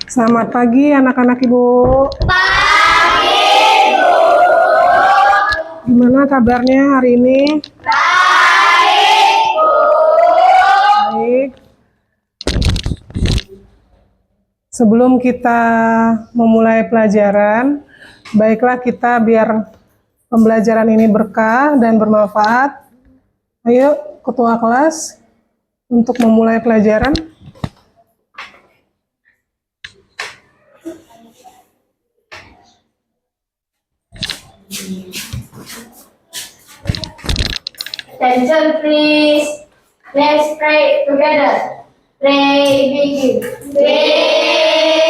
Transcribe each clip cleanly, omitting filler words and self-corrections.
Selamat pagi anak-anak Ibu. Pagi, Bu. Gimana kabarnya hari ini? Baik, Bu. Baik. Sebelum kita memulai pelajaran, baiklah kita biar pembelajaran ini berkah dan bermanfaat. Ayo, ketua kelas, untuk memulai pelajaran. Attention, please. Let's pray together. Pray begin. Bismillahirrahmanirrahim.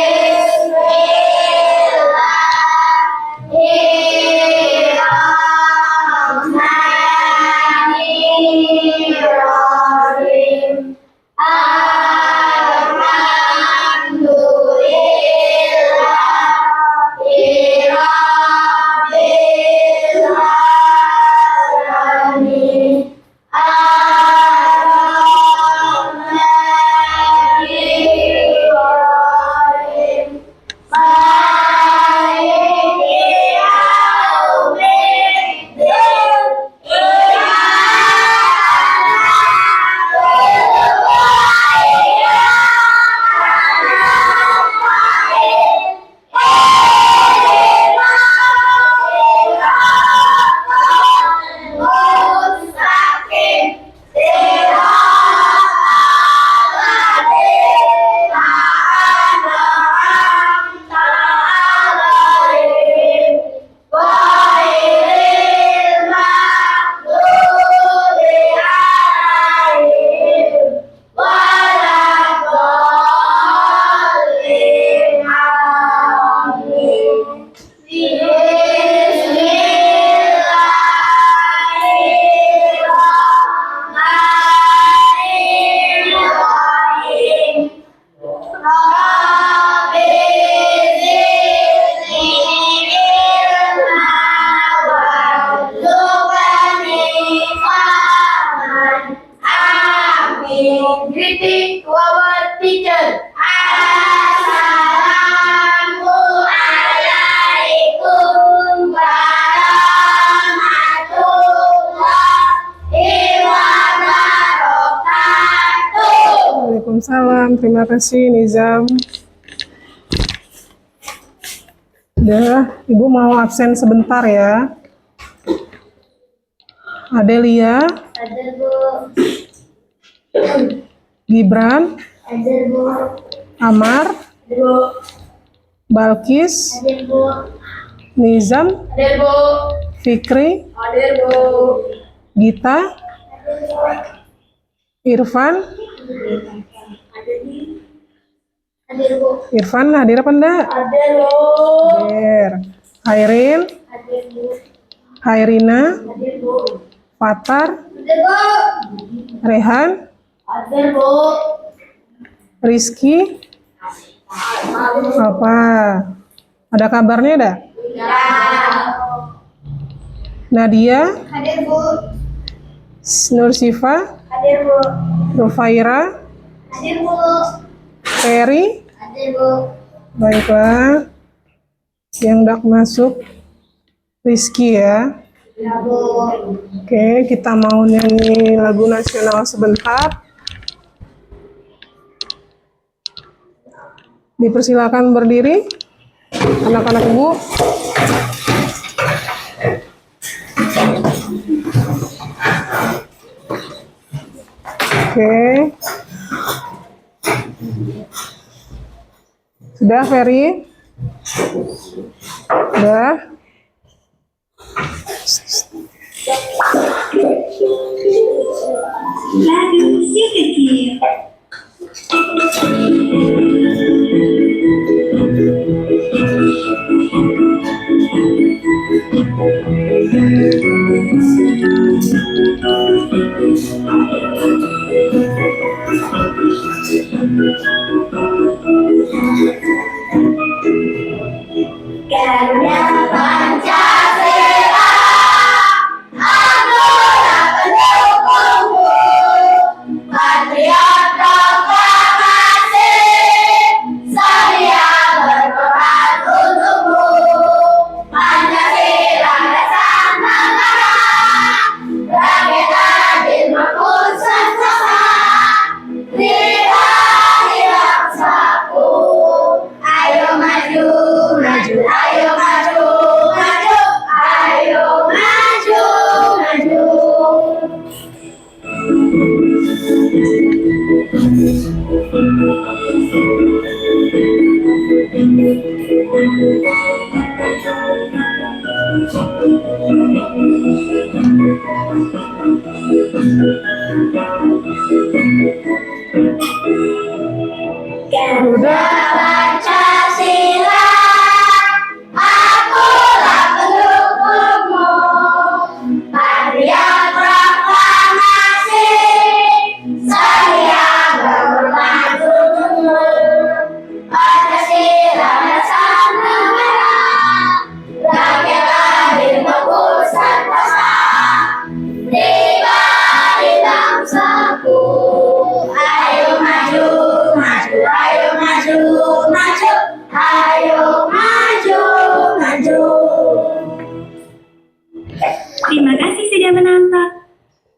Greeting to our teacher. Assalamualaikum warahmatullahi wabarakatuh. Waalaikumsalam, terima kasih Nizam. Udah, Ibu mau absen sebentar ya. Adelia, Hadir, Bu. Gibran, Hadir, Bu. Amar, Hadir, Bu. Balkis, Hadir, Bu. Nizam, Hadir, Bu. Fikri, Hadir, Bu. Gita, Irfan. Hadir, Bu. Irfan hadir apa enggak? Hadir, Bu. Hadir. Hairin, Hadir, Bu. Hairina, Hadir, Bu. Fatar, Hadir, Bu. Rehan, Hadir, Bu. Rizky. Apa? Ada kabarnya enggak? Ya. Nadia, Hadir, Bu. Nur Sifa, Hadir, Bu. Rufaira, Hadir, Bu. Ferry. Hadir, Bu. Baiklah. Yang enggak masuk Rizky ya. Ya, Bu. Oke, kita mau nyanyi lagu nasional sebentar. Dipersilakan berdiri, anak-anak Ibu. Oke. Sudah, Ferry? Sudah? Lagu si kecil. Garuda Pancasila, Agora pendukungmu, patriot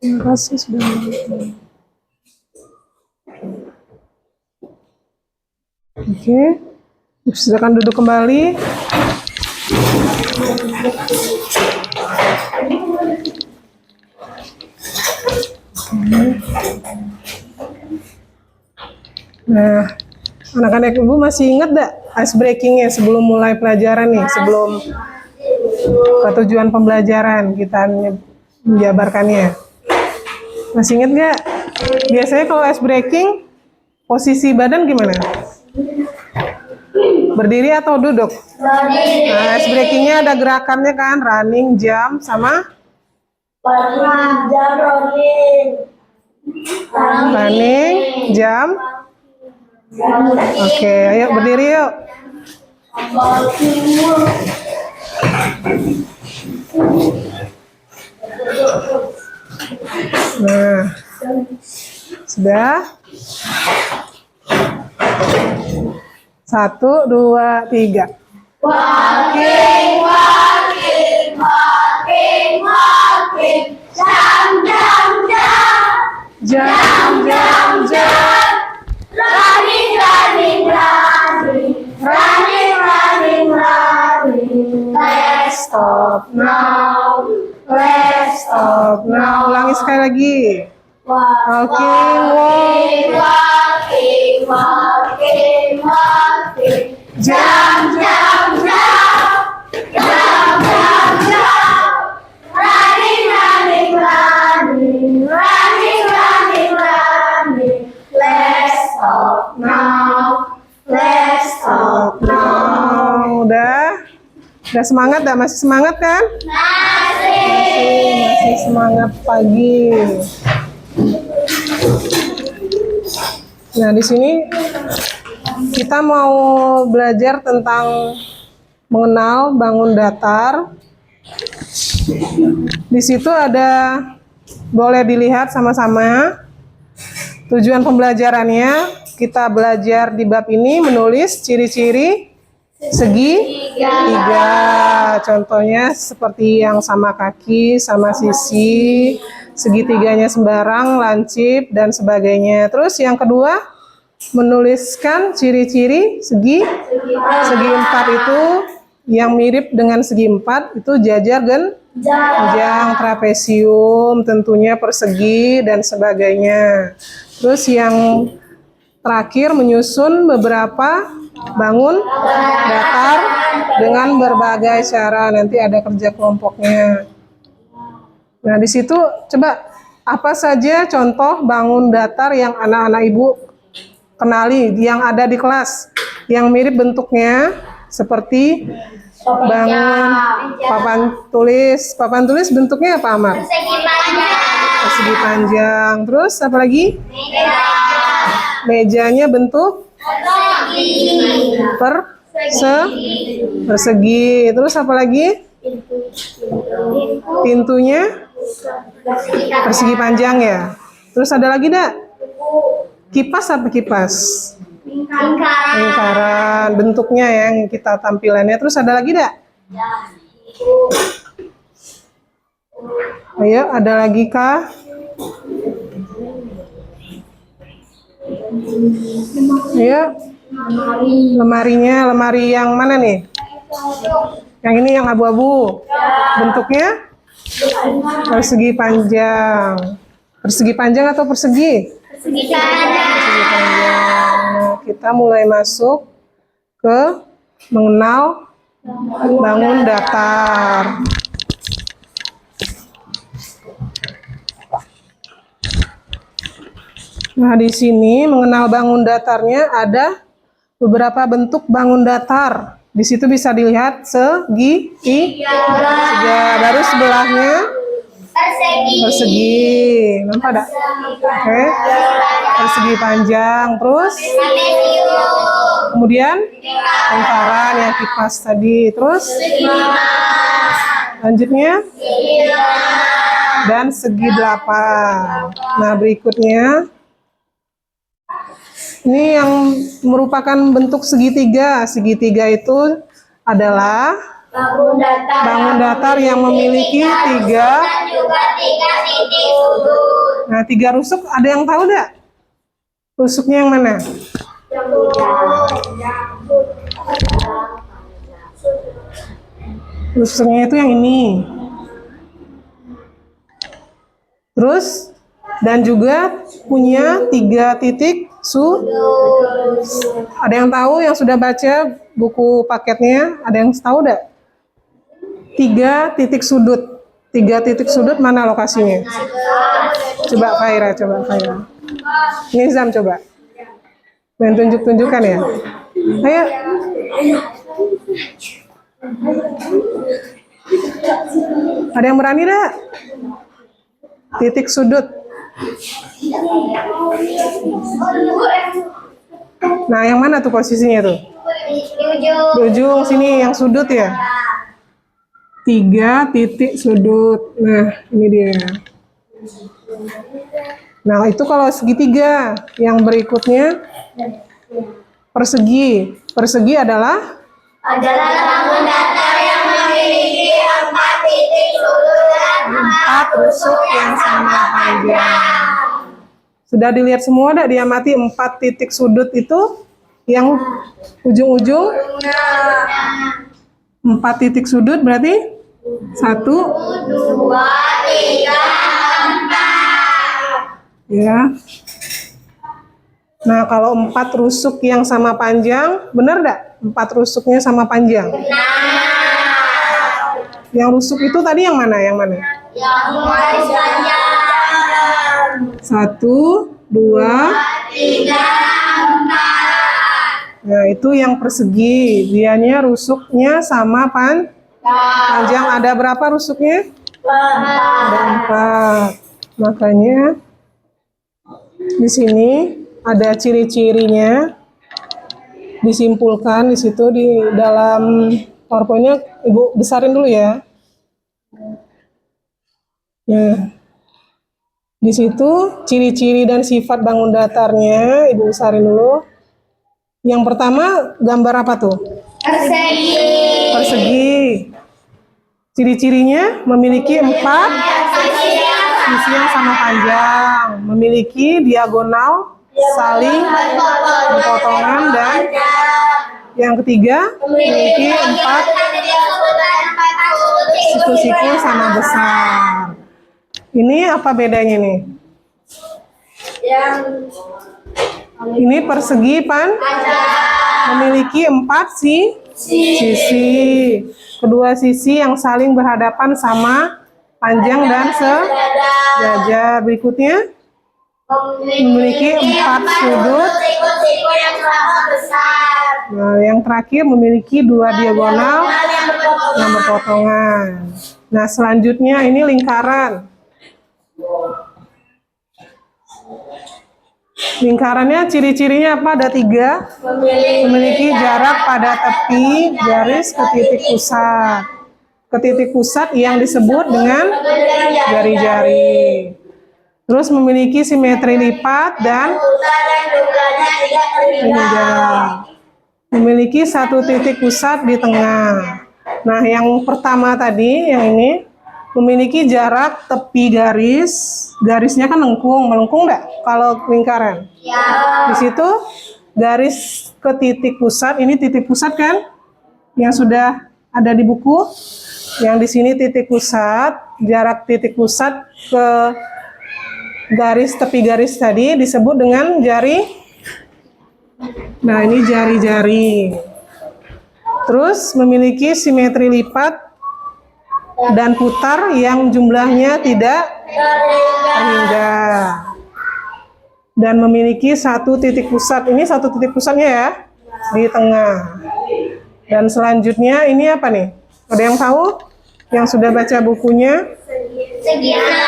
Terima kasih sudah menonton. Oke, silakan duduk kembali. Nah, anak-anak ibu masih ingat gak ice breakingnya sebelum mulai pelajaran nih, sebelum ke tujuan pembelajaran kita menjabarkannya. Masih ingat gak? Biasanya kalau ice breaking, posisi badan gimana? Berdiri atau duduk? Nah, ice breakingnya ada gerakannya kan, running, jump, sama running, jump. Oke, ayo berdiri yuk. Nah, sudah. 1, 2, 3. Walking, walking, walking, walking. Jump, jump, jump. Jump, jump, jump. Running, running, running. Running, running, running. Let's Stop now. let's Stop now. Ulangi sekali lagi. walking, walking, walking, walking. Jump, Jump, jump, jump, jump, jump. Running, running, running. Running, running, running. Let's stop now. Let's stop now. Udah semangat dah? Masih semangat kan? Masih semangat pagi. Nah, di sini kita mau belajar tentang mengenal bangun datar. Di situ ada, boleh dilihat sama-sama tujuan pembelajarannya. Kita belajar di bab ini menulis ciri-ciri segitiga. Contohnya seperti yang sama kaki, sama sisi, segitiganya sembarang, lancip, dan sebagainya. Terus yang kedua, menuliskan ciri-ciri segi empat itu yang mirip dengan segi empat itu jajar, genjang, trapesium, tentunya persegi, dan sebagainya. Terus yang terakhir menyusun beberapa bangun datar dengan berbagai cara. Nanti ada kerja kelompoknya. Nah, di situ coba apa saja contoh bangun datar yang anak-anak ibu kenali yang ada di kelas yang mirip bentuknya seperti bangun papan tulis. Papan tulis bentuknya apa, Amar? Persegi panjang. Persegi panjang. Terus apa lagi? Mejanya bentuk persegi. Terus apa lagi? Pintunya persegi panjang ya. Terus ada lagi enggak? Kipas apa kipas? Lingkaran. Bentuknya yang kita tampilannya. Terus ada lagi enggak? Ayo, ada lagi kah? Ayo. Lemarinya, lemari yang mana nih? Yang ini yang abu-abu. Bentuknya persegi panjang. Persegi panjang atau persegi? Persegi panjang. Nah, kita mulai masuk ke mengenal bangun datar. Nah, di sini mengenal bangun datarnya ada beberapa bentuk bangun datar. Di situ bisa dilihat segitiga. Baru sebelahnya persegi. Nampak enggak? Oke. Persegi panjang. Terus kemudian lingkaran yang kipas tadi. Terus lanjutnya dan segi 8. Nah, berikutnya ini yang merupakan bentuk segitiga. Segitiga itu adalah Bangun datar yang memiliki tiga. dan juga 3 titik sudut. Nah, 3 rusuk ada yang tahu nggak? Rusuknya yang mana? Rusuknya itu yang ini. Terus dan juga punya 3 titik Ada yang tahu yang sudah baca buku paketnya? Ada yang tahu nggak? 3 titik sudut. 3 titik sudut mana lokasinya? Coba Faira, coba Faira. Nizam coba. Main tunjuk-tunjukkan ya. Ayo. Ada yang berani nggak? Titik sudut. Nah, yang mana tuh posisinya tuh? Di ujung sini yang sudut ya. 3 titik sudut. Nah, ini dia. Nah, itu kalau segitiga. Yang berikutnya persegi. Persegi adalah bangun datar yang memiliki 4 titik sudut dan 4 rusuk yang sama panjang. Sudah dilihat semua dah diamati 4 titik sudut itu yang ujung-ujung 4 titik sudut berarti 1, 2, 3, 4. ya. Nah, kalau 4 rusuk yang sama panjang, benar nggak? 4 rusuknya sama panjang. Yang rusuk itu tadi yang mana? Yang mana? Yang garis panjang 1, 2. 3, 4. Nah, itu yang persegi. Dianya rusuknya sama panjang. Ada berapa rusuknya? Ada 4. Makanya di sini ada ciri-cirinya. Disimpulkan di situ di dalam PowerPoint-nya. Ibu besarin dulu ya. Nah, di situ ciri-ciri dan sifat bangun datarnya Ibu besarin dulu. Yang pertama gambar apa tuh? Persegi. Persegi. Ciri-cirinya memiliki 4 sisi yang sama panjang, memiliki diagonal saling berpotongan, dan yang ketiga memiliki 4 siku-siku sama besar. Ini apa bedanya nih? Ini persegi memiliki 4 sisi. Kedua sisi yang saling berhadapan sama panjang dan sejajar. Berikutnya memiliki 4 sudut. yang sama besar. Nah, yang terakhir memiliki 2 diagonal yang berpotongan. Nah, selanjutnya ini lingkaran. Lingkarannya ciri-cirinya apa? Ada 3. Memiliki jarak pada tepi garis ke titik pusat. Ke titik pusat yang disebut dengan jari-jari. Terus memiliki simetri lipat dan menjalar. Memiliki 1 titik pusat di tengah. Nah, yang pertama tadi, yang ini memiliki jarak tepi garis. Garisnya kan melengkung nggak kalau lingkaran? Di situ garis ke titik pusat, ini titik pusat kan? Yang sudah ada di buku. Yang di sini titik pusat, jarak titik pusat ke garis tepi garis tadi disebut dengan jari. Nah, ini jari-jari. Terus memiliki simetri lipat dan putar yang jumlahnya tidak terhingga. Dan memiliki 1 titik pusat. Ini 1 titik pusatnya ya, di tengah. Dan selanjutnya ini apa nih? Ada yang tahu? Yang sudah baca bukunya?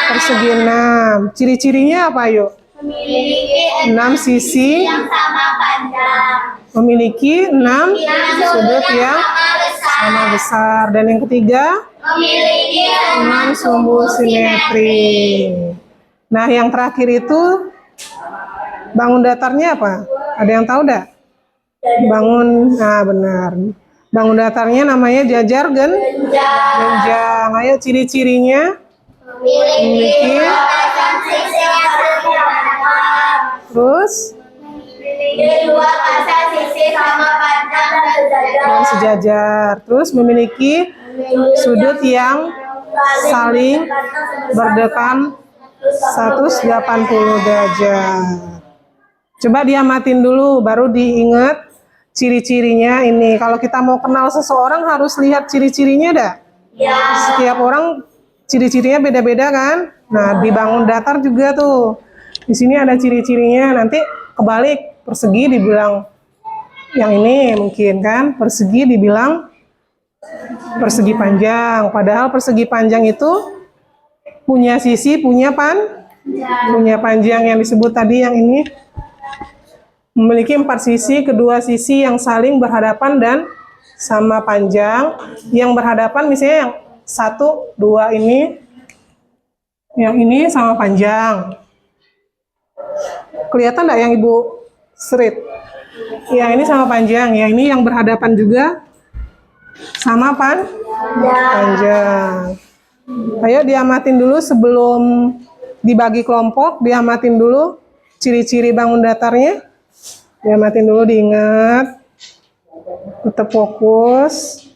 Persegi 6. Ciri-cirinya apa yuk? Memiliki 6 sisi. yang sama panjang. Memiliki 6 sudut yang sama besar. Dan yang ketiga, Memiliki 6 sumbu simetri. Nah, yang terakhir itu bangun datarnya apa? Ada yang tahu enggak? Nah benar. Bangun datarnya namanya jajar genjang. Ayo ciri-cirinya. Memiliki dua pasang sisi yang saling berhadapan. Terus Memiliki dua pasang sisi sama panjang dan dan sejajar. Terus memiliki sudut yang saling berdekatan 180 derajat. Coba diamatin dulu, baru diingat ciri-cirinya ini. Kalau kita mau kenal seseorang harus lihat ciri-cirinya dah. Ya. Setiap orang ciri-cirinya beda-beda kan. Nah, di bangun datar juga tuh. Di sini ada ciri-cirinya. Nanti kebalik, persegi dibilang yang ini mungkin kan. Persegi dibilang persegi panjang. Padahal persegi panjang itu punya sisi, punya panjang yang disebut tadi yang ini. Memiliki 4 sisi, kedua sisi yang saling berhadapan dan sama panjang. Yang berhadapan misalnya yang 1, 2 ini. Yang ini sama panjang. Kelihatan nggak yang Ibu serit? Yang ini sama panjang, yang ini yang berhadapan juga sama panjang. Ayo diamatin dulu sebelum dibagi kelompok, diamatin dulu ciri-ciri bangun datarnya. Diamatin dulu, diingat. Tetap fokus.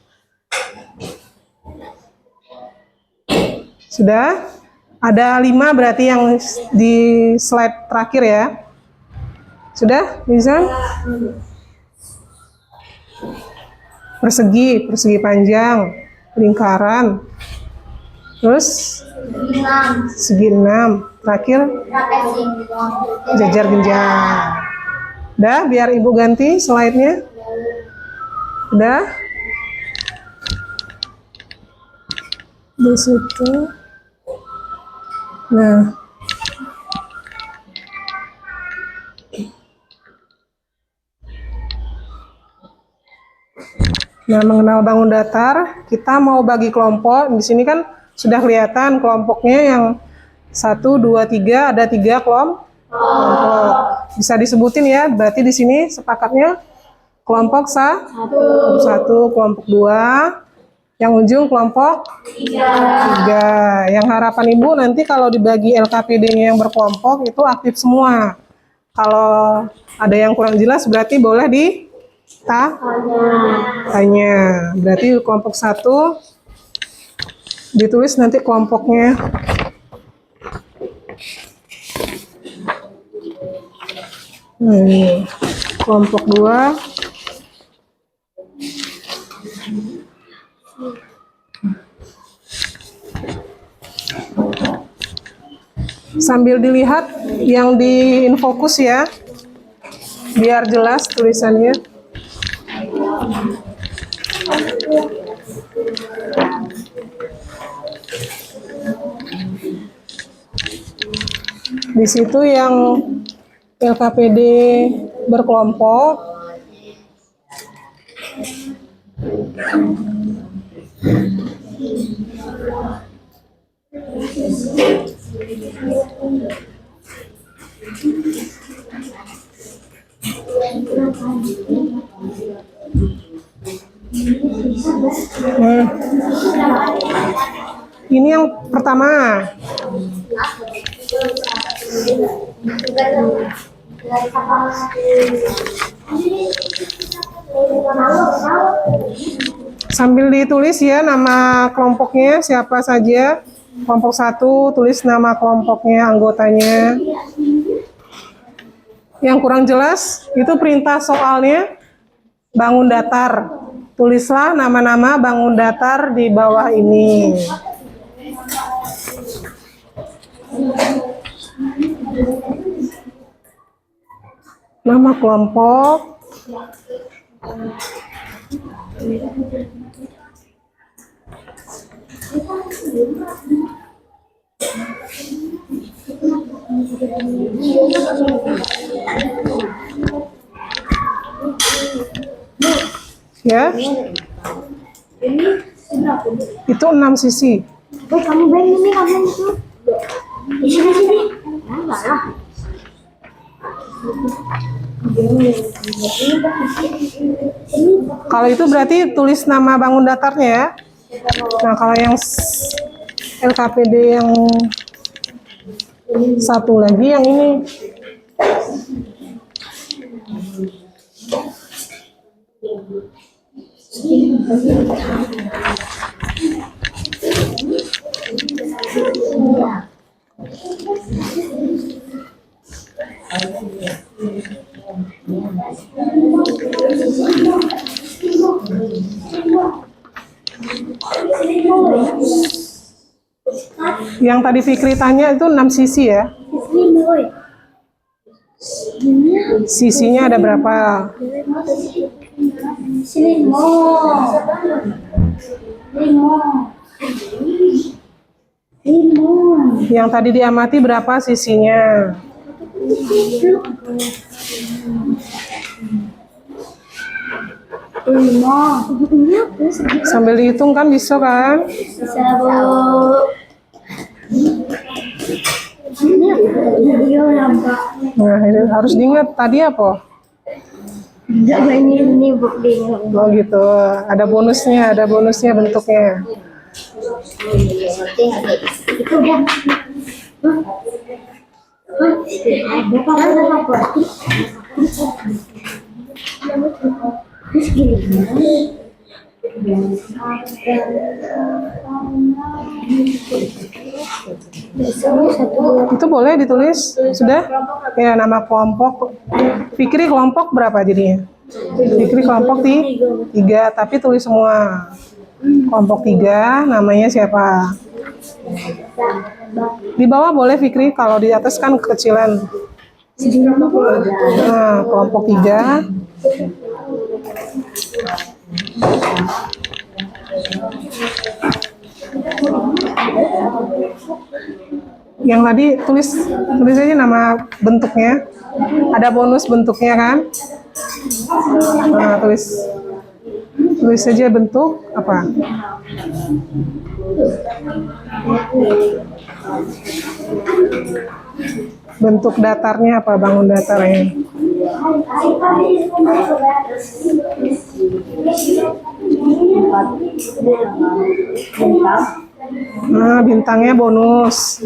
Sudah? Ada 5 berarti yang di slide terakhir ya. Sudah? Bisa? Persegi panjang, lingkaran. Terus segi 6. Terakhir jajar genjang. Udah, biar Ibu ganti slide-nya. Udah? Di situ. Nah. Nah, mengenal bangun datar, kita mau bagi kelompok. Di sini kan sudah kelihatan kelompoknya yang 1, 2, 3, ada 3 kelompok. Bisa disebutin ya, berarti di sini sepakatnya kelompok 1, kelompok 2, yang ujung kelompok 3. Yang harapan Ibu nanti kalau dibagi LKPD-nya yang berkelompok itu aktif semua. Kalau ada yang kurang jelas berarti boleh ditanya. Berarti kelompok 1 ditulis nanti kelompoknya. Kelompok 2 sambil dilihat yang di infokus ya, biar jelas tulisannya. Di situ yang LKPD berkelompok. Ini yang pertama. Sambil ditulis ya nama kelompoknya siapa saja. Kelompok 1 tulis nama kelompoknya, anggotanya. Yang kurang jelas itu perintah soalnya bangun datar. Tulislah nama-nama bangun datar di bawah ini. Nama kelompok. Ya. Itu 6 sisi. Kamu bang ini kamu itu. Di sini. Enggak lah. Kalau itu berarti tulis nama bangun datarnya ya. Nah, kalau yang LKPD yang satu lagi yang ini. Yang tadi Fikri tanya itu 6 sisi ya. Sisinya ada berapa? Yang tadi diamati berapa sisinya? Sambil dihitung kan bisa kan? Bisa, Bu. Nah, itu harus diingat tadi apa? Ini Bu, bingung. Oh gitu, ada bonusnya bentuknya. Itu udah. Terus gini. Itu boleh ditulis? Sudah? Ya, nama kelompok. Fikri kelompok berapa jadinya? Fikri kelompok 3, tapi tulis semua. Kelompok 3, namanya siapa? Di bawah boleh Fikri, kalau di atas kan kekecilan. Nah, kelompok 3. Yang tadi tulis aja nama bentuknya. Ada bonus bentuknya kan? Nah, tulis saja bentuk apa? Bentuk datarnya apa? Bangun datarnya. Nah, bintangnya bonus.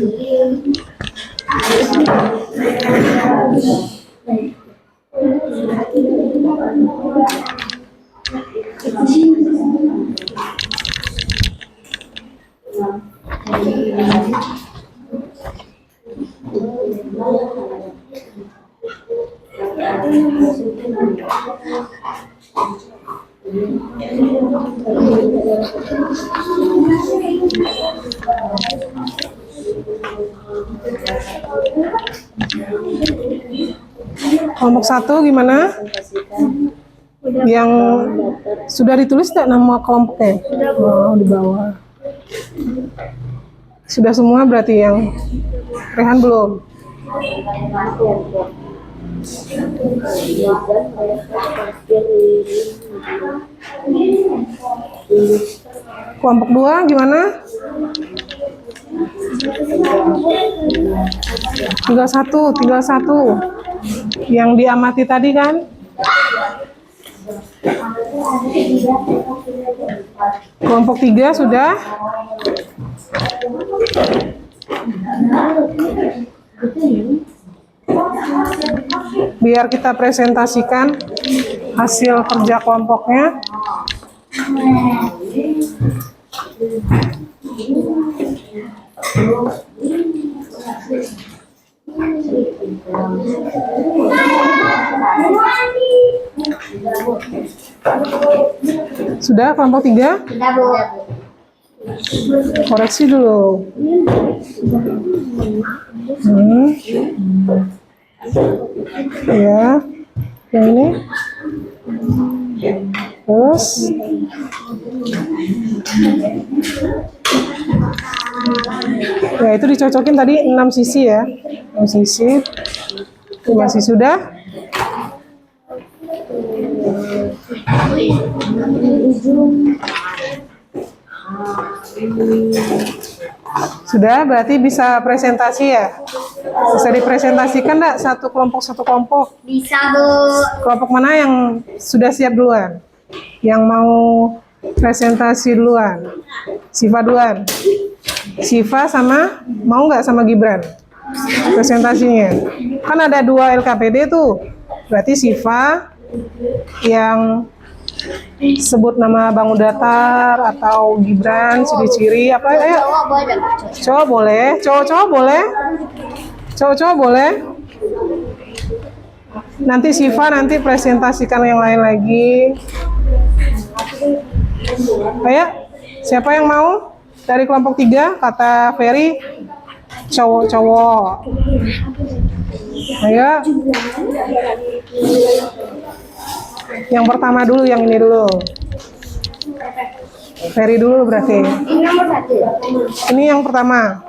Kelompok 1 gimana? Yang sudah ditulis tidak nama kelompoknya? Oh, di bawah. Sudah semua berarti yang Rehan belum? Kelompok 2 gimana? Tinggal satu. Yang diamati tadi kan? Kelompok 3 sudah? Biar kita presentasikan hasil kerja kelompoknya. Sudah kelompok 3? Sudah, Bu. Koreksi dulu. Ya, yang ini. Terus. Ya, itu dicocokin tadi 6 sisi ya. 6 sisi. Itu masih sudah. Sudah, berarti bisa presentasi ya? Bisa dipresentasikan enggak satu kelompok? Bisa, Bu. Kelompok mana yang sudah siap duluan? Yang mau presentasi duluan? Siva duluan. Siva sama, mau nggak sama Gibran? Presentasinya. Kan ada 2 LKPD tuh. Berarti Siva yang sebut nama bangun datar atau Gibran, ciri-ciri apa ya? Cowok boleh, cowok boleh. Cowok boleh. Nanti Siva nanti presentasikan yang lain lagi. Ayo, siapa yang mau? Dari kelompok 3, kata Ferry, cowok. Ayo. Yang pertama dulu, yang ini dulu. Ferry dulu berarti. Ini nomor 1. Ini yang pertama.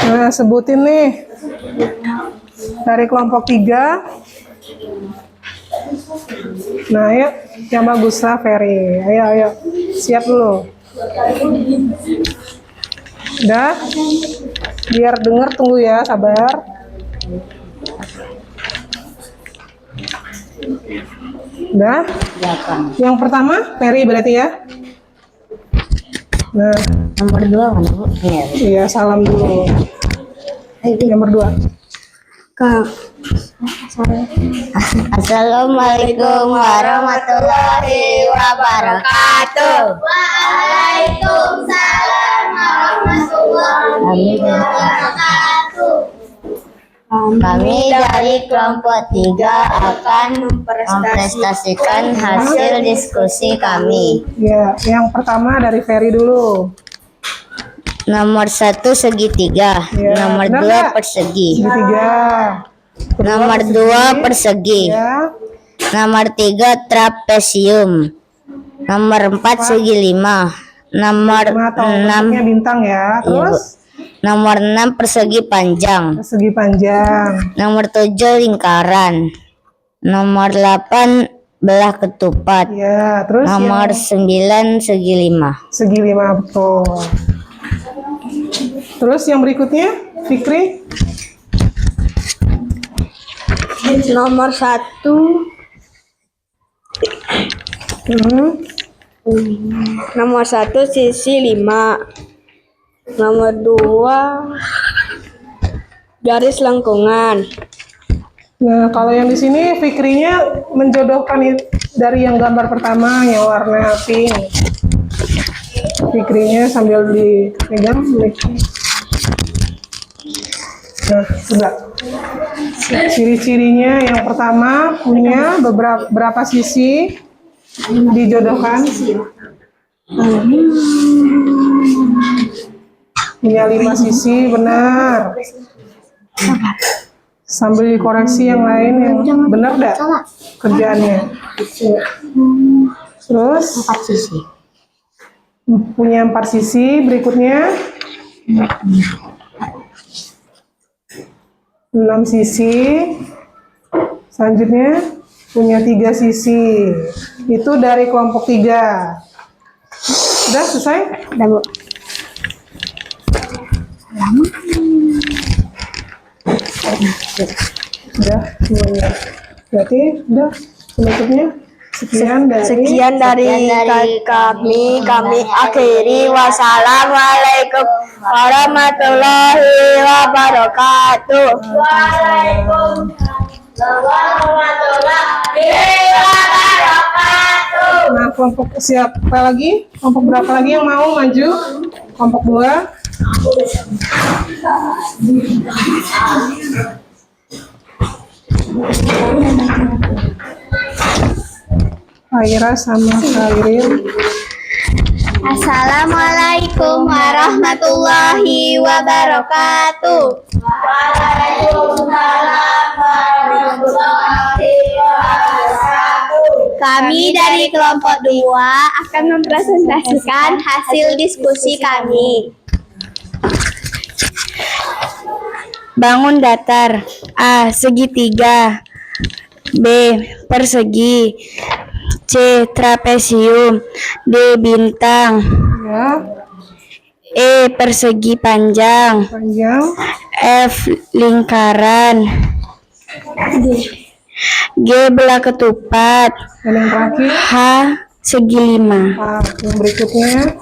Nah, sebutin nih dari kelompok 3. Nah, ayo yang bagus lah Ferry. Ayo, siap dulu. Udah, biar denger, tunggu ya, sabar. Udah. Yang pertama Ferry berarti ya. Nah, Nomor 2 kan, Bu? iya, salam dulu. Nomor 2. Assalamualaikum warahmatullahi wabarakatuh. Waalaikumsalam warahmatullahi wabarakatuh. Kami dari kelompok 3 akan mempresentasikan hasil diskusi kami. Ya, yang pertama dari Ferry dulu. Nomor 1 segitiga, Ya, nomor benar 2 nggak? persegi, Segitiga. nomor 2 persegi, Ya, nomor 3 trapesium, nomor 4 segi 5, nomor atau 6 bentuknya bintang ya. Terus nomor 6 persegi panjang, persegi panjang. nomor 7 lingkaran, nomor 8 belah ketupat, Ya, terus nomor yang 9 segi 5. segi 5 betul. Terus yang berikutnya, Fikri. Nomor 1 nomor 1 sisi 5. Nomor 2 garis lengkungan. Nah, kalau yang di sini Fikrinya menjodohkan dari yang gambar pertama yang warna pink. Fikrinya sambil dipegang. Nah, sudah. Ciri-cirinya yang pertama punya berapa sisi dijodohkan? Punya 5 sisi, benar. Sambil dikoreksi yang lain yang benar enggak kerjaannya? Terus 4 sisi. punya 4 sisi, berikutnya 6 sisi, selanjutnya punya 3 sisi. Itu dari kelompok 3. Sudah selesai? Udah, Bu. Sudah semuanya. Berarti udah penutupnya sekian dari kami akhiri. Wassalamualaikum warahmatullahi wabarakatuh. Nah, kelompok siapa lagi? Kelompok berapa lagi yang mau maju? Kelompok 2. Aira sama Khairil. Assalamualaikum warahmatullahi wabarakatuh. Waalaikumsalam warahmatullahi wabarakatuh. Kami dari kelompok 2 akan mempresentasikan hasil diskusi kami. Bangun datar. A. Segitiga. B. Persegi. C. Trapesium. D. Bintang. Ya, E. Persegi panjang. panjang. F. Lingkaran. G. Belah ketupat. Dan yang terakhir, H. Segi 5. yang berikutnya.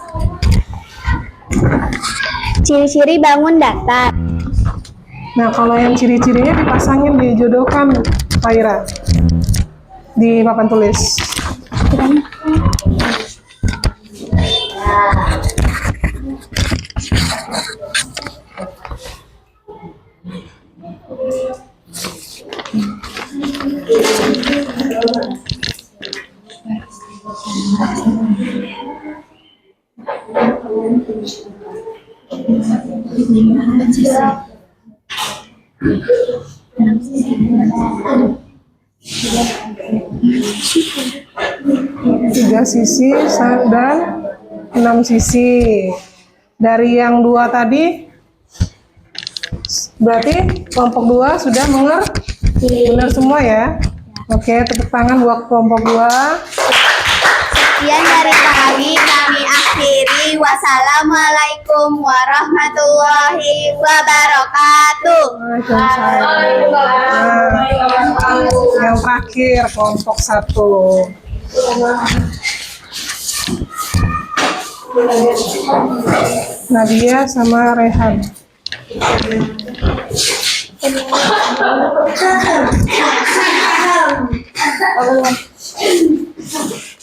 Ciri-ciri bangun datar. Nah, kalau yang ciri-cirinya dipasangin, dijodohkan, Faira, di papan tulis. Tiga sisi dan 6 sisi. Dari yang 2 tadi, berarti kelompok 2 sudah mengerti. Benar semua ya? Oke, tepuk tangan buat kelompok 2. Sekian dari kami akhiri. Wassalamualaikum warahmatullahi wabarakatuh. Nah, yang terakhir kelompok 1. Nadia sama Rehan.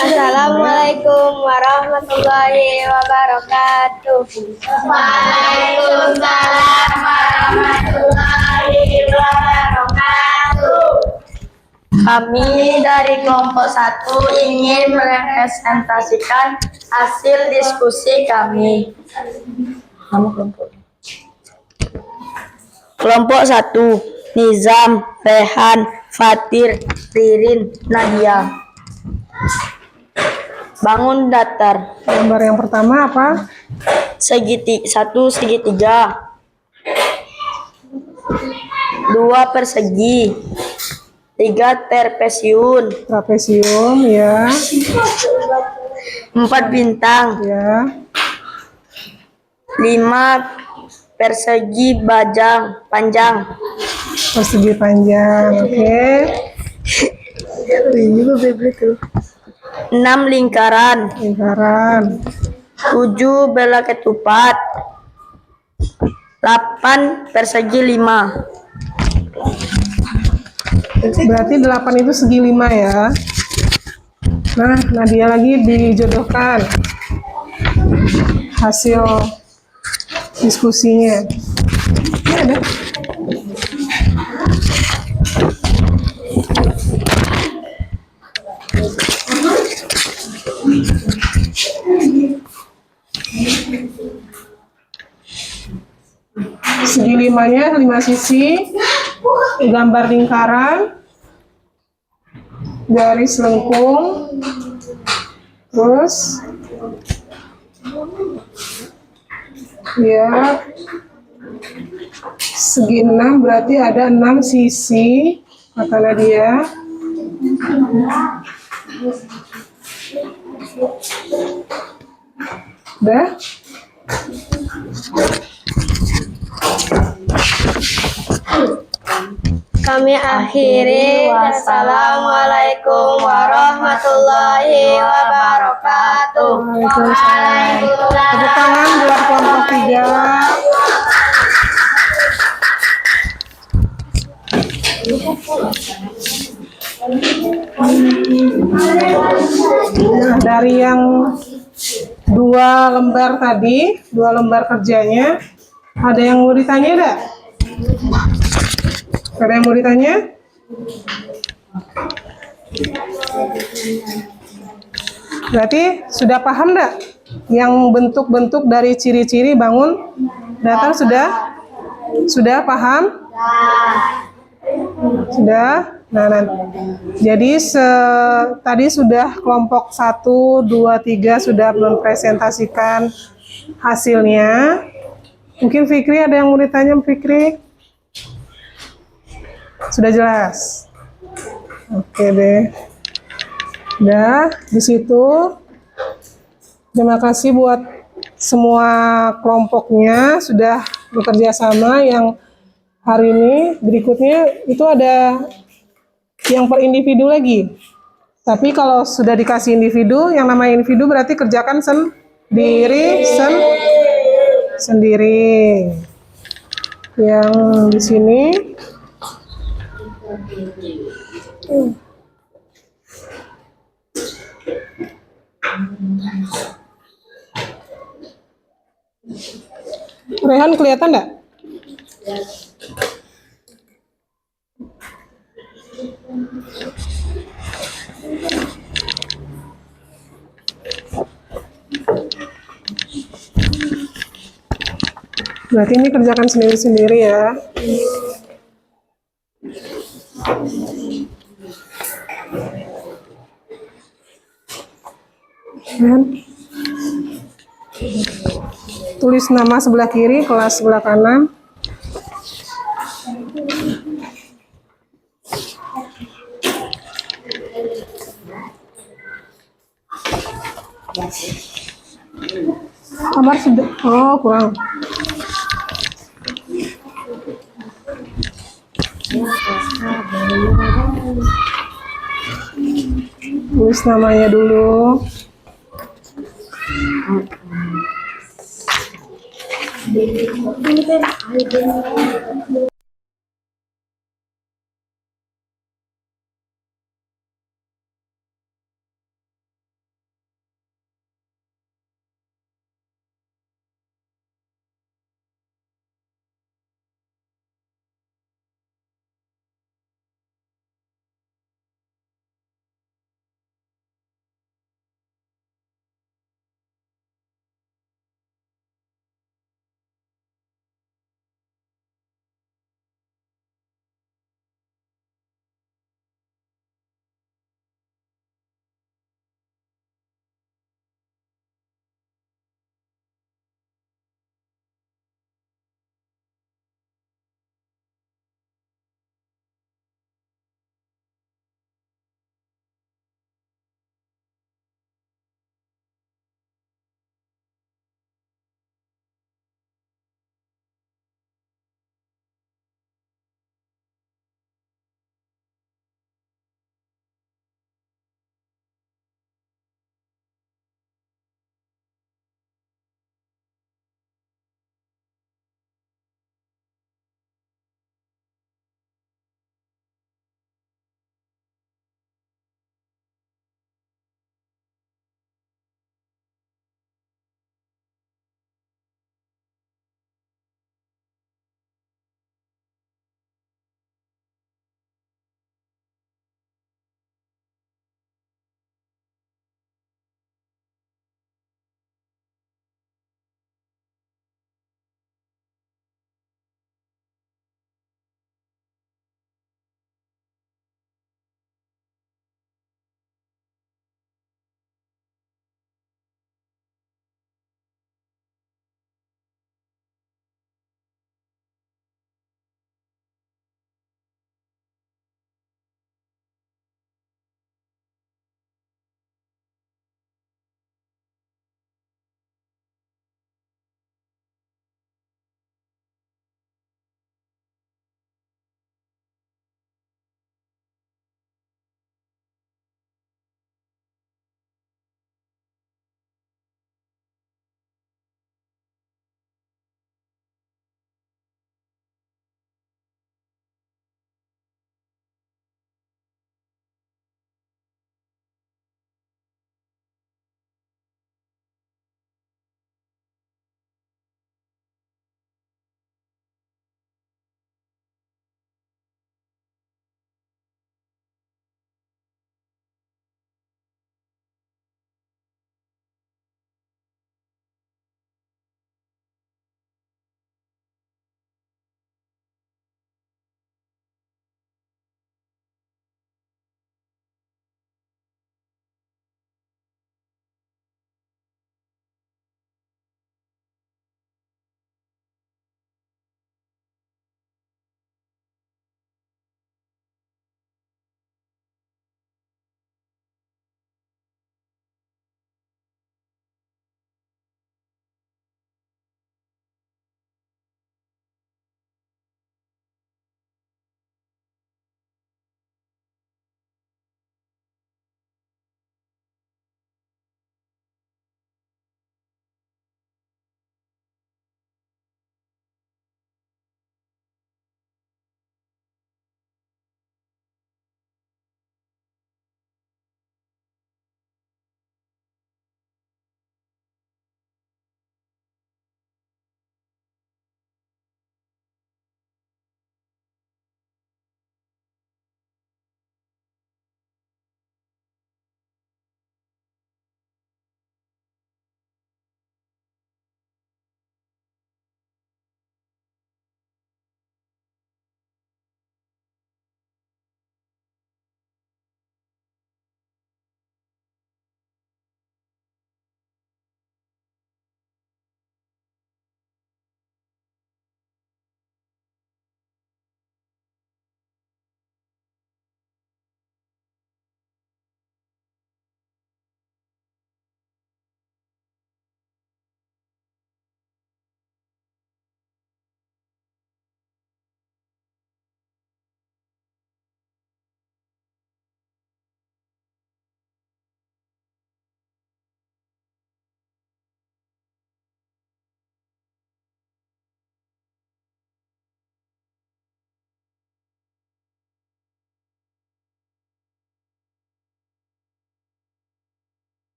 Assalamualaikum warahmatullahi wabarakatuh. Waalaikumsalam warahmatullahi wabarakatuh. Kami dari kelompok 1 ingin merepresentasikan hasil diskusi kami. Nama kelompok. Kelompok 1. Nizam, Rehan, Fatir, Ririn, Nadia. Bangun datar. Gambar yang pertama apa? Satu segitiga. 2 persegi. 3 Trapesium, ya. 4 bintang. Ya. 5 persegi panjang. Persegi panjang, oke. 6 lingkaran. 7 belah ketupat. 8 persegi 5. Berarti 8 itu segi 5 ya. Nah, Nadia lagi dijodohkan hasil diskusinya. Ini ada. Segi 5-nya 5 sisi, gambar lingkaran, garis lengkung, terus ya segi 6 berarti ada 6 sisi, kata Nadia. Udah? Kami akhiri. Wassalamualaikum warahmatullahi wabarakatuh. Waalaikumsalam. Tepuk tangan buat kelompok 3. Nah, dari yang 2 lembar tadi, 2 lembar kerjanya, ada yang mau ditanya enggak? Ada yang mau ditanya? Berarti sudah paham enggak? Yang bentuk-bentuk dari ciri-ciri bangun datar sudah paham? Sudah? Nah, jadi tadi sudah kelompok 1, 2, 3 sudah mempresentasikan hasilnya. Mungkin Fikri ada yang mau ditanya, Fikri? Sudah jelas? Oke deh. Udah, di situ. Terima kasih buat semua kelompoknya sudah bekerja sama yang hari ini. Berikutnya itu ada yang per individu lagi. Tapi kalau sudah dikasih individu, yang namanya individu berarti kerjakan sendiri. Yang di sini Rehan kelihatan enggak? Berarti ini kerjakan sendiri-sendiri ya. Dan tulis nama sebelah kiri, kelas sebelah kanan. Kamar sudah. Oh, kurang. Tulis namanya dulu.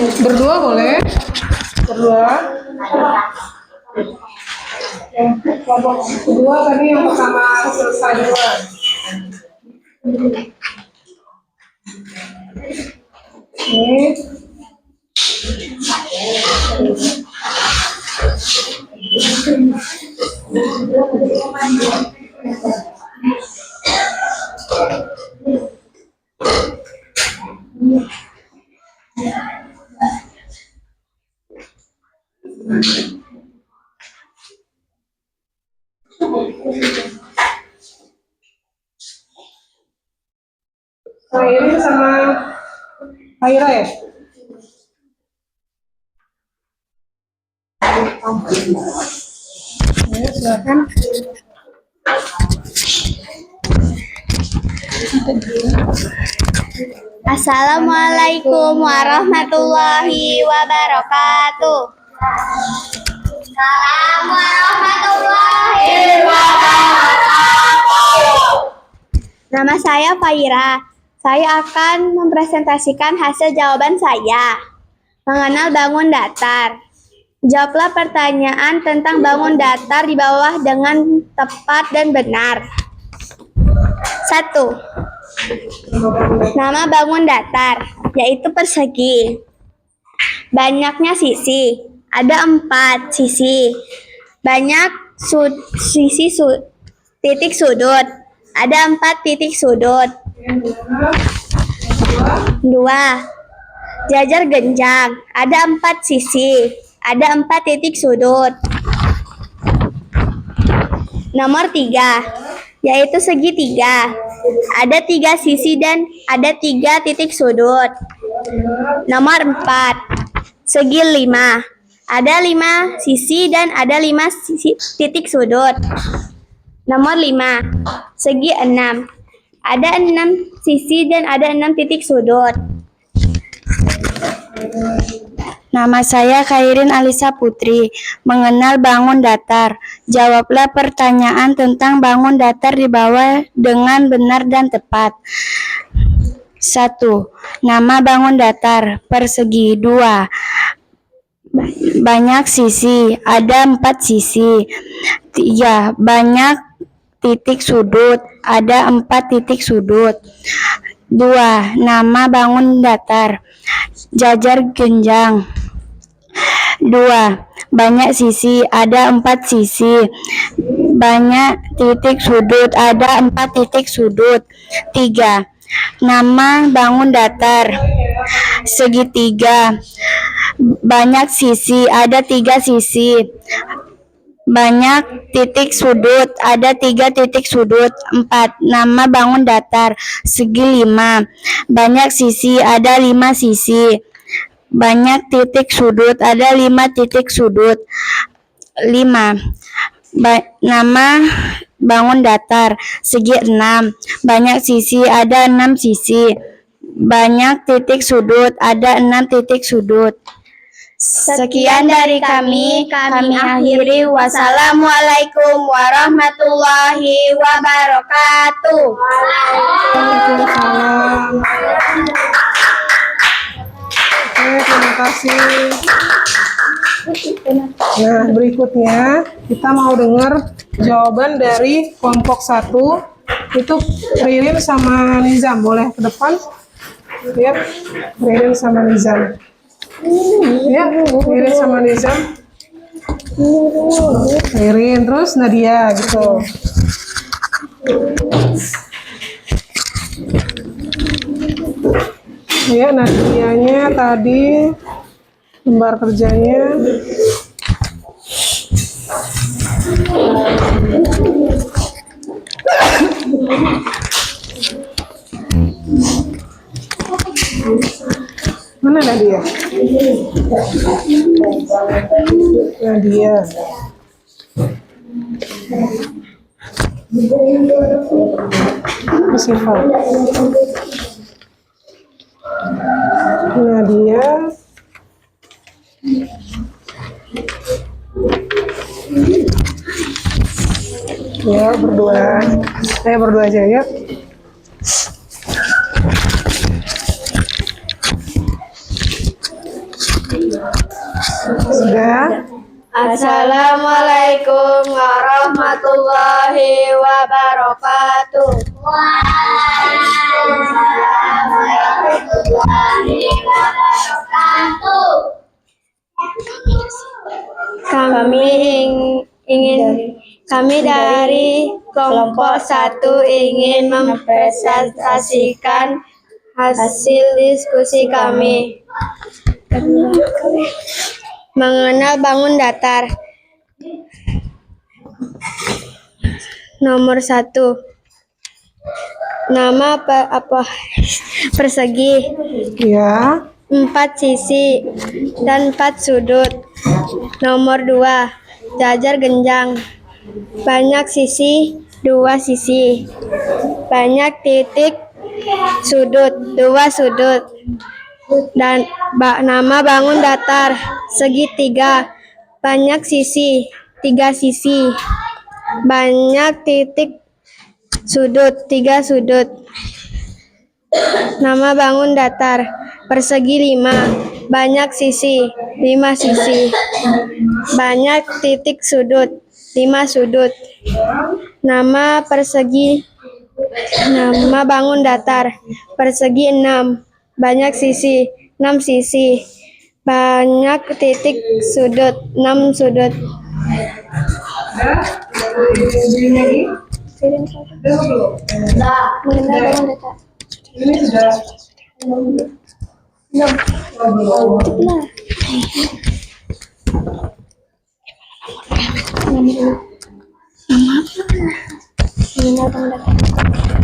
Berdua boleh? Berdua. Kelompok kedua tadi yang pertama selesai duluan. Ini. Nah, ini sama Aira ya? Ya, silakan. Assalamualaikum warahmatullahi wabarakatuh. Assalamualaikum warahmatullahi wabarakatuh. Nama saya Faira. Saya akan mempresentasikan hasil jawaban saya. Mengenal bangun datar. Jawablah pertanyaan tentang bangun datar di bawah dengan tepat dan benar. 1. Nama bangun datar, yaitu persegi. Banyaknya sisi, ada 4 sisi. Banyak titik sudut, ada 4 titik sudut. 2. Jajar genjang, ada 4 sisi, ada 4 titik sudut. Nomor 3, yaitu segitiga. Ada 3 sisi dan ada 3 titik sudut. Nomor 4, segi 5. Ada 5 sisi dan ada 5 titik sudut. Nomor 5, segi 6. Ada 6 sisi dan ada 6 titik sudut. Nama saya Khairin Alisa Putri. Mengenal bangun datar. Jawablah pertanyaan tentang bangun datar di bawah dengan benar dan tepat. 1. Nama bangun datar, persegi. 2. Banyak sisi, ada 4 sisi. 3. Banyak titik sudut, ada 4 titik sudut. 2. Nama bangun datar, jajar genjang. 2. Banyak sisi, ada 4 sisi. Banyak titik sudut, ada 4 titik sudut. 3. Nama bangun datar, segitiga. Banyak sisi, ada 3 sisi. Banyak titik sudut, ada 3 titik sudut. 4. Nama bangun datar, segi 5. Banyak sisi, ada 5 sisi. Banyak titik sudut, ada 5 titik sudut. 5. Nama bangun datar, segi 6. Banyak sisi, ada 6 sisi. Banyak titik sudut, ada 6 titik sudut. Sekian dari kami akhiri. Wassalamualaikum warahmatullahi wabarakatuh. Waalaikumsalam. Oke, terima kasih. Nah, berikutnya kita mau dengar jawaban dari kelompok 1. Itu Ririn sama Nizam. Boleh ke depan? Lihat, Ririn sama Nizam. Ya, Ririn sama Nizam. Ririn, terus Nadia gitu. Ya, Nadianya tadi lembar kerjanya. Mana Nadia? Nadia. Siva. Nadia. Ya, berdua. Saya berdua aja ya. Sudah? Assalamualaikum warahmatullahi wabarakatuh. Kami dari kelompok 1 ingin mempresentasikan hasil diskusi kami mengenal bangun datar. Nomor 1. Nama persegi, Ya. 4 sisi dan 4 sudut. Nomor 2. Jajar genjang, banyak sisi, 2 sisi. Banyak titik sudut, 2 sudut. Dan nama bangun datar, segitiga, banyak sisi, 3 sisi. Banyak titik sudut, 3 sudut. Nama bangun datar, persegi 5, banyak sisi, 5 sisi. Banyak titik sudut, 5 sudut. Nama bangun datar, persegi 6, banyak sisi, 6 sisi. Banyak titik sudut, 6 sudut. Ini sudah.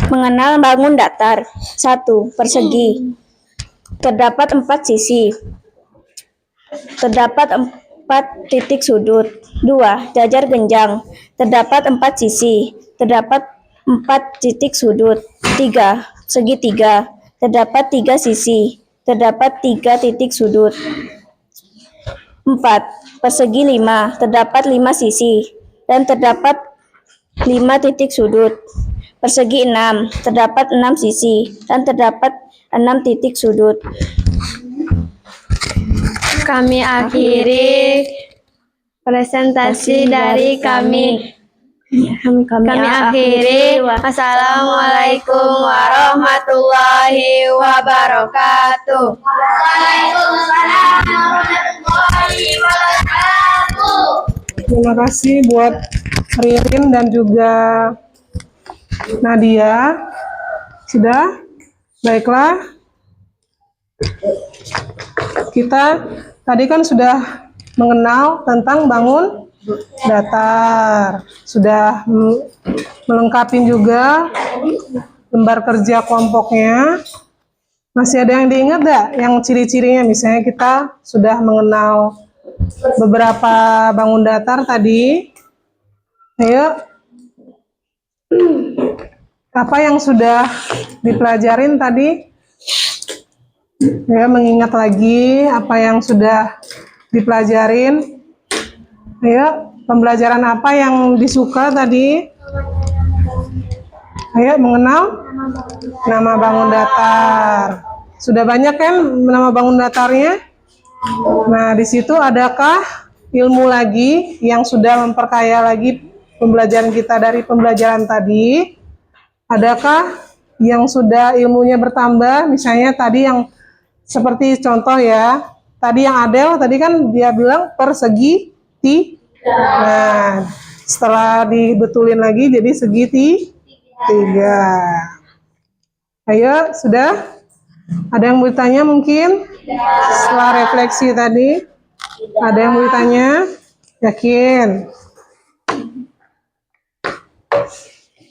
Mengenal bangun datar. 1. Persegi. Terdapat 4 sisi. Terdapat 4 titik sudut. 2. Jajar genjang. Terdapat 4 sisi. Terdapat 4 titik sudut. 3. Segitiga. Terdapat 3 sisi. Terdapat 3 titik sudut. 4. Persegi 5. Terdapat 5 sisi dan terdapat 5 titik sudut. Persegi 6. Terdapat 6 sisi dan terdapat 6 titik sudut. Kami akhiri presentasi dari kami. Kami akhiri. Assalamualaikum warahmatullahi wabarakatuh. Terima kasih buat Ririn dan juga Nadia. Sudah? Baiklah. Kita tadi kan sudah mengenal tentang bangun datar. Sudah melengkapi juga lembar kerja kelompoknya. Masih ada yang diingat nggak? Yang ciri-cirinya, misalnya kita sudah mengenal beberapa bangun datar tadi. Ayo. Apa yang sudah dipelajarin tadi? Ya, mengingat lagi apa yang sudah dipelajarin. Ayo, pembelajaran apa yang disuka tadi? Ayo, mengenal nama bangun datar. Sudah banyak kan nama bangun datarnya? Nah, di situ adakah ilmu lagi yang sudah memperkaya lagi pembelajaran kita dari pembelajaran tadi? Adakah yang sudah ilmunya bertambah? Misalnya tadi yang seperti contoh ya, tadi yang Adel tadi kan dia bilang persegi Nah, setelah dibetulin lagi jadi segitiga. Ayo, sudah? Ada yang mau ditanya mungkin? Setelah refleksi tadi, ada yang mau ditanya? Yakin?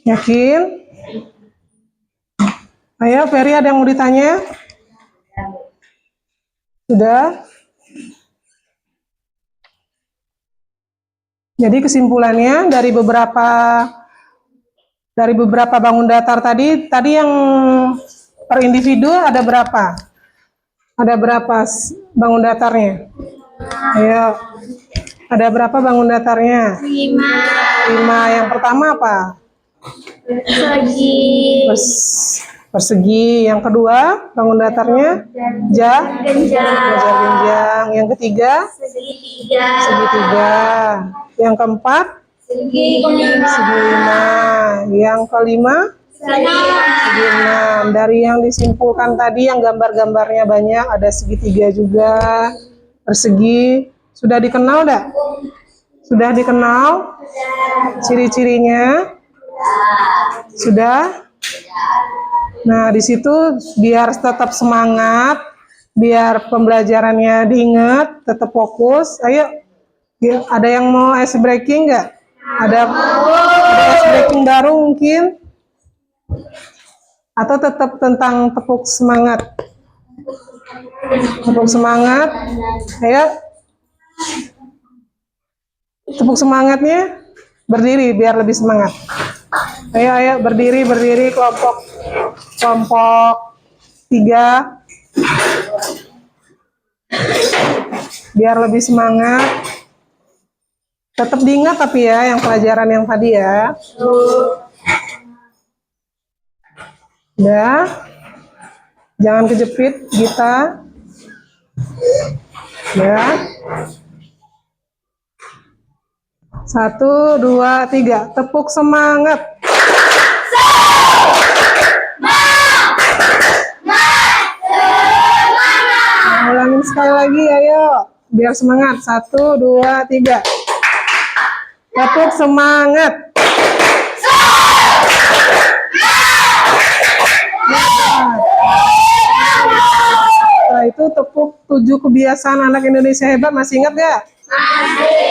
Yakin? Ayo, Ferry, ada yang mau ditanya? Sudah? Jadi kesimpulannya dari beberapa bangun datar tadi yang per individu ada berapa? Ada berapa bangun datarnya? Ayo. Ada berapa bangun datarnya? 5. Yang pertama apa? Persegi. persegi. Yang kedua, bangun datarnya genjang. Yang ketiga, segitiga. Yang keempat, segi lima. Yang kelima, segi enam. Dari yang disimpulkan tadi yang gambar-gambarnya banyak, ada segitiga juga, persegi. Sudah dikenal enggak? Sudah dikenal ciri-cirinya? Sudah? Nah, di situ biar tetap semangat, biar pembelajarannya diingat, tetap fokus. Ayo, ada yang mau ice breaking nggak? Ada ice breaking baru mungkin? Atau tetap tentang tepuk semangat? Tepuk semangat. Ayo. Tepuk semangatnya. Berdiri biar lebih semangat. Ayo berdiri kelompok 3 biar lebih semangat. Tetap diingat tapi ya yang pelajaran yang tadi ya. Udah. Jangan kejepit Gita. Ya. 1, 2, 3. Tepuk semangat. Nah, ulangin sekali lagi, ayo. Biar semangat. 1, 2, 3. Tepuk semangat. Setelah itu tepuk 7 kebiasaan anak Indonesia hebat. Masih ingat gak?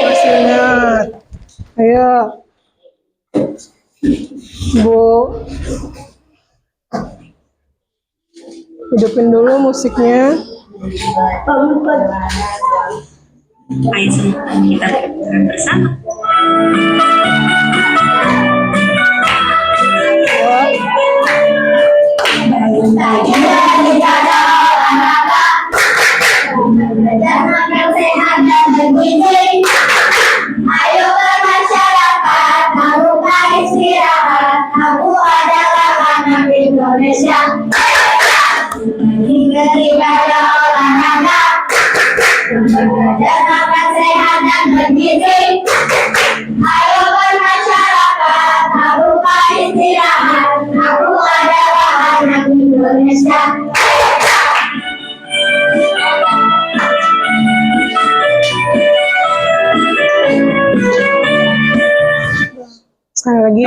Masih ingat. Ayo. Bu. Hidupin dulu musiknya. Ayo kita bersama. Ayo bermasyarakat, maruka istirahat. Aku adalah anak Indonesia. Beribadah olahraga, belajar makan sehat dan bergizi. Ayo bermasyarakat, maruka istirahat. Aku adalah anak Indonesia. Sekali lagi.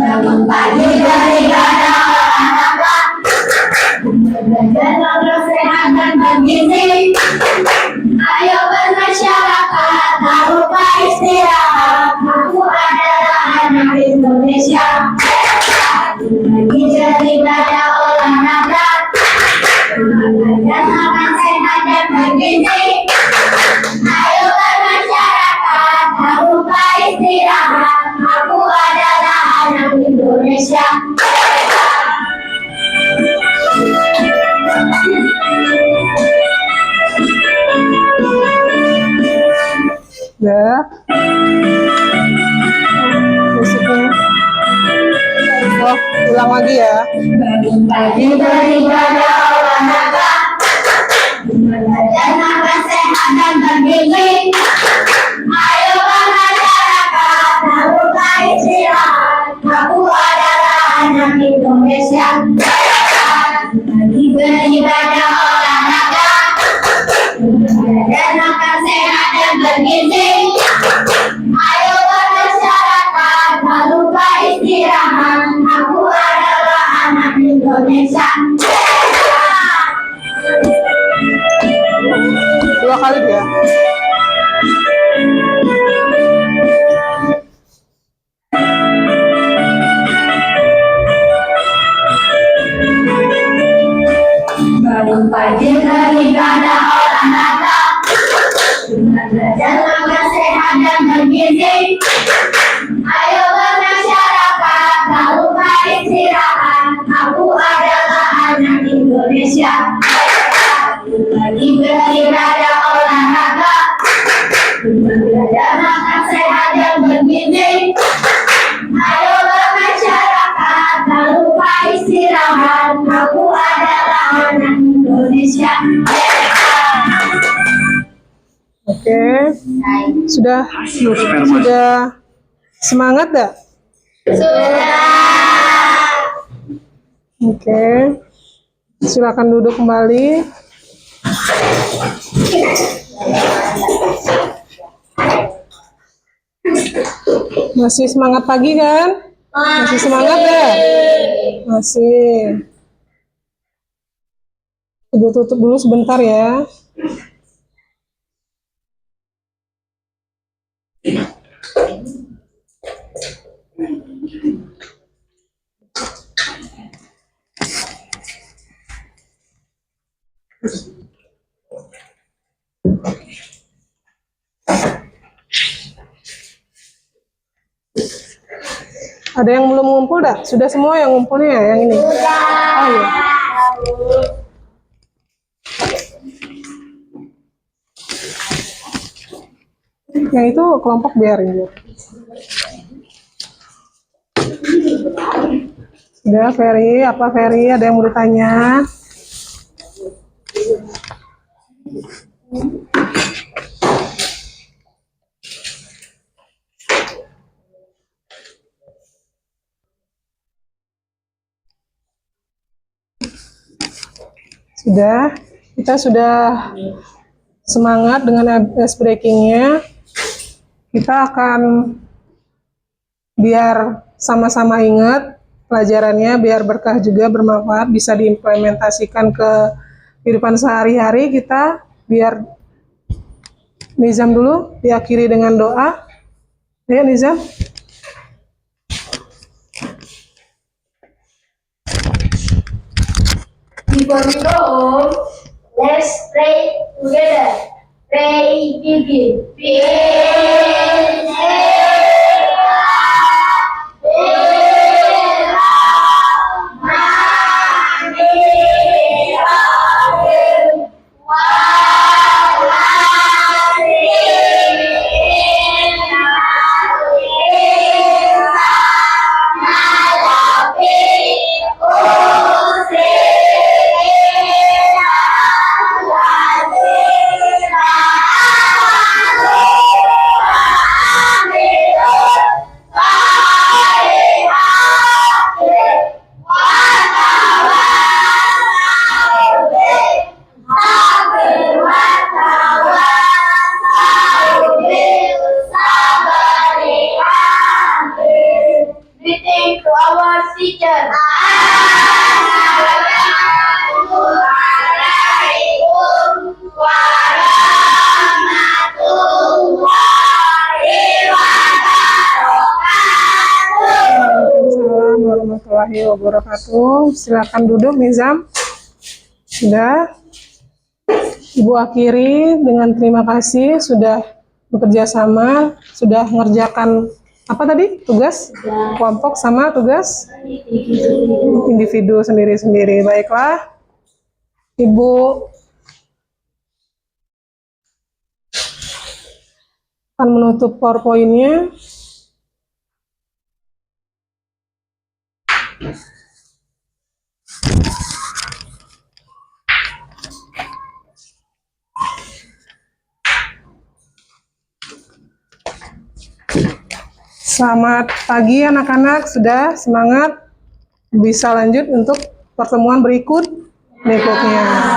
Bangun pagi beribadah olahraga, belajar makan sehat dan bergizi. Ayo bermasyarakat, maruka istirahat. Aku adalah anak Indonesia. Beribadah olahraga, belajar makan sehat dan bergizi. Ayo bermasyarakat, maruka istirahat. Aku adalah anak Indonesia. Ya. Musiknya. Oh, ulang lagi ya. Bangun pagi beribadah olahraga, belajar makan sehat dan bergizi. Ayo bermasyarakat, maruka istirahat. Aku adalah anak Indonesia. Beribadah olahraga, belajar makan sehat dan bergizi. Ayo bermasyarakat, maruka istirahat. Aku adalah anak Indonesia. 2 kali ya. Bangun pagi beribadah olahraga, belajar makan sehat dan bergizi. Ayo bermasyarakat, maruka istirahat. Aku adalah anak Indonesia. Beribadah olahraga, belajar makan Oke. Sudah semangat dah? Oke. Silakan duduk kembali. Masih semangat pagi kan? Masih semangat ya? Masih. Ibu tutup dulu sebentar ya. Ada yang belum ngumpul dah? Sudah semua yang ngumpulnya ya, yang ini? Oh iya. Yang itu kelompok biarin. Sudah, Ferry. Apa Ferry? Ada yang mau ditanya? Sudah, kita sudah semangat dengan ice breakingnya. Kita akan biar sama-sama ingat pelajarannya, biar berkah juga, bermanfaat, bisa diimplementasikan ke kehidupan sehari-hari kita. Biar Nizam dulu diakhiri dengan doa. Ya Nizam. Before we go home, let's pray together. Pray begin. Greeting to our teacher. Assalamualaikum warahmatullahi wabarakatuh. Waalaikumsalam warahmatullahi wabarakatuh. Silakan duduk Nizam. Sudah. Ibu akhiri dengan terima kasih sudah bekerja sama, sudah mengerjakan apa tadi? Tugas kelompok sama tugas individu sendiri-sendiri. Baiklah. Ibu akan menutup PowerPoint-nya. Selamat pagi anak-anak, sudah semangat bisa lanjut untuk pertemuan berikutnya.